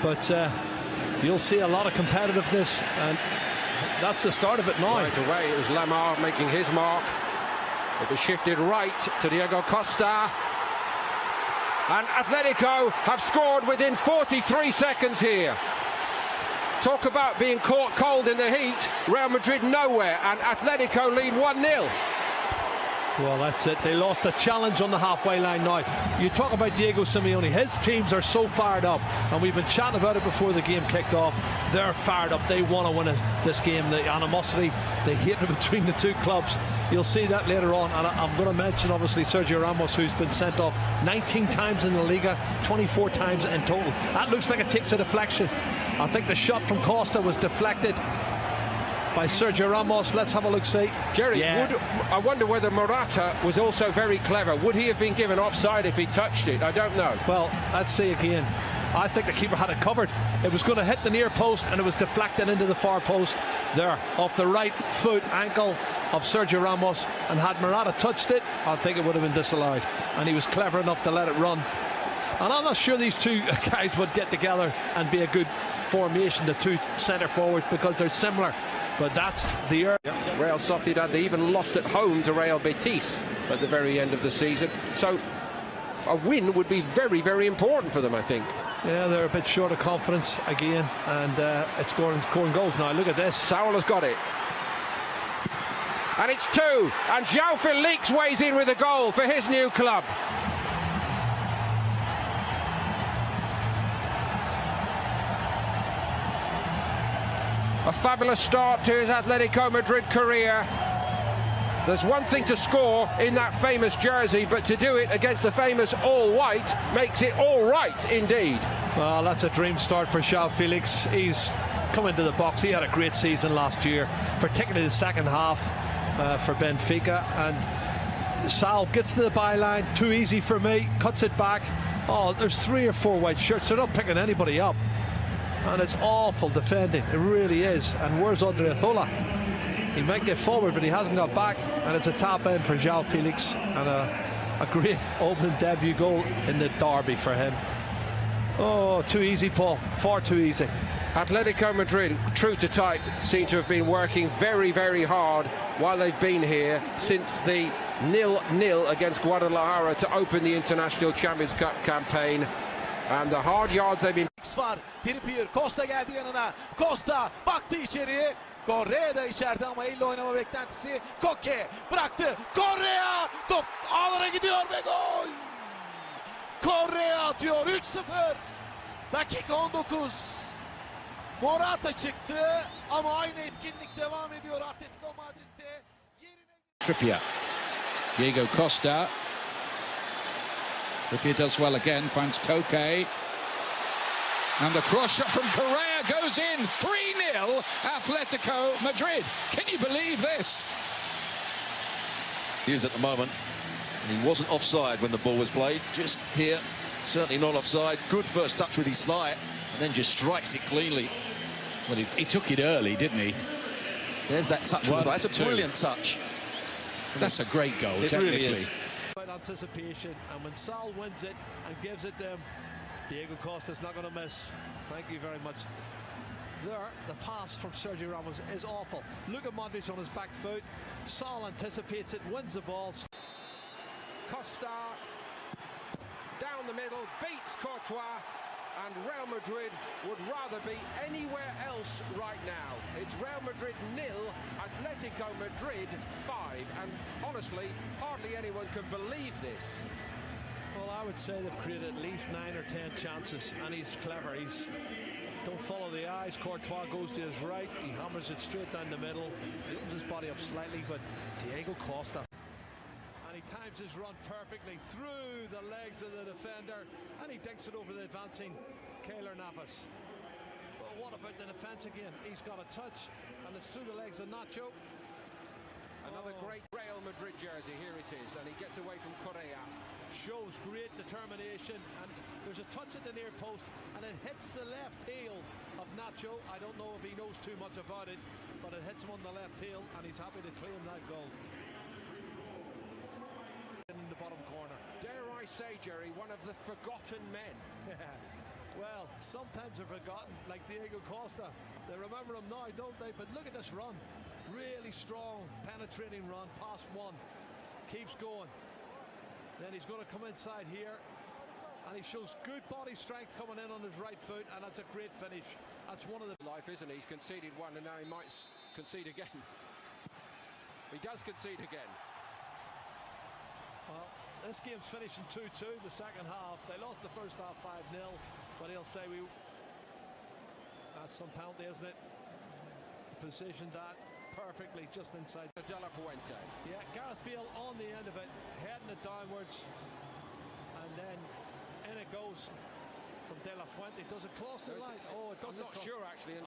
But you'll see a lot of competitiveness, and that's the start of it now. Right away, it was Lamar making his mark. It was shifted right to Diego Costa. And Atletico have scored within 43 seconds here. Talk about being caught cold in the heat. Real Madrid nowhere, and Atletico lead 1-0. Well, that's it. They lost the challenge on the halfway line now. You talk about Diego Simeone. His teams are so fired up, and we've been chatting about it before the game kicked off. They're fired up. They want to win this game. The animosity, the hatred between the two clubs. You'll see that later on. And I'm going to mention, obviously, Sergio Ramos, who's been sent off 19 times in the Liga, 24 times in total. That looks like it takes a deflection. I think the shot from Costa was deflected by Sergio Ramos. Let's have a look, see. Jerry, I wonder whether Morata was also very clever. Would he have been given offside if he touched it? I don't know. Well, let's see again. I think the keeper had it covered. It was going to hit the near post, and it was deflected into the far post there, off the right foot ankle of Sergio Ramos. And had Morata touched it, I think it would have been disallowed. And he was clever enough to let it run. And I'm not sure these two guys would get together and be a good formation, the two centre forwards, because they're similar. But that's the Real Sociedad, they even lost at home to Real Betis at the very end of the season. So a win would be very, very important for them, I think. Yeah, they're a bit short of confidence again, and it's scoring goals now. Look at this. Saul has got it. And it's 2. And João Felix weighs in with a goal for his new club. A fabulous start to his Atletico Madrid career. There's one thing to score in that famous jersey, but to do it against the famous all-white makes it all right indeed. Well, that's a dream start for João Felix. He's come into the box. He had a great season last year, particularly the second half for Benfica. And Sal gets to the byline, too easy for me, cuts it back. Oh, there's 3 or 4 white shirts. They're not picking anybody up. And it's awful defending, it really is. And where's Odriozola? He might get forward, but he hasn't got back. And it's a tap in for João Felix, and a great opening debut goal in the derby for him. Oh, too easy, Paul, far too easy. Atletico Madrid, true to type, seem to have been working very, very hard while they've been here since the 0-0 against Guadalajara to open the International Champions Cup campaign. And the hard yards they've been... var. Trippier, Costa geldi yanına. Costa baktı içeriye. Correa da içeride ama elle oynama beklentisi. Koke bıraktı. Correa top ağlara gidiyor ve gol. Correa atıyor 3-0. Dakika 19. Morata çıktı ama aynı etkinlik devam ediyor Atletico Madrid'de. Trippier. Diego Costa. Trippier does well again, finds Koke. And the cross shot from Correa goes in. 3-0 Atletico Madrid. Can you believe this? He is at the moment. He wasn't offside when the ball was played. Just here, certainly not offside. Good first touch with his slide, and then just strikes it cleanly. Well, he took it early, didn't he? There's that touch. That's a brilliant touch. That's a great goal, it technically. Really is. Anticipation, and when Sal wins it and gives it to him, Diego Costa's not going to miss. Thank you very much. There, the pass from Sergio Ramos is awful. Look at Modric on his back foot. Sal anticipates it, wins the ball. Costa down the middle, beats Courtois, and Real Madrid would rather be anywhere else right now. It's Real Madrid 0, Atletico Madrid 5, and honestly, hardly anyone can believe this. Well, I would say they've created at least 9 or 10 chances, and he's clever. Don't follow the eyes. Courtois goes to his right, he hammers it straight down the middle. He opens his body up slightly, but Diego Costa, and he times his run perfectly through the legs of the defender, and he dinks it over the advancing Keylor Navas. But what about the defence again? He's got a touch, and it's through the legs of Nacho. Another great Real Madrid jersey, here it is, and he gets away from Correa. Shows great determination, and there's a touch at the near post, and it hits the left heel of Nacho. I don't know if he knows too much about it, but it hits him on the left heel, and he's happy to claim that goal. In the bottom corner. Dare I say, Jerry, one of the forgotten men. Well, sometimes they're forgotten, like Diego Costa. They remember him now, don't they? But look at this run. Really strong, penetrating run, past one. Keeps going. Then he's going to come inside here. And he shows good body strength coming in on his right foot. And that's a great finish. That's one of the... Life, isn't he? He's conceded one and now he might concede again. He does concede again. Well, this game's finishing 2-2 the second half. They lost the first half 5-0, but he'll say that's some penalty, isn't it? Positioned that perfectly just inside. De La Fuente. Yeah, Gareth Bale on the end of it, heading it downwards, and then in it goes from De La Fuente. Does it cross the line? Oh, it doesn't. I'm not sure actually.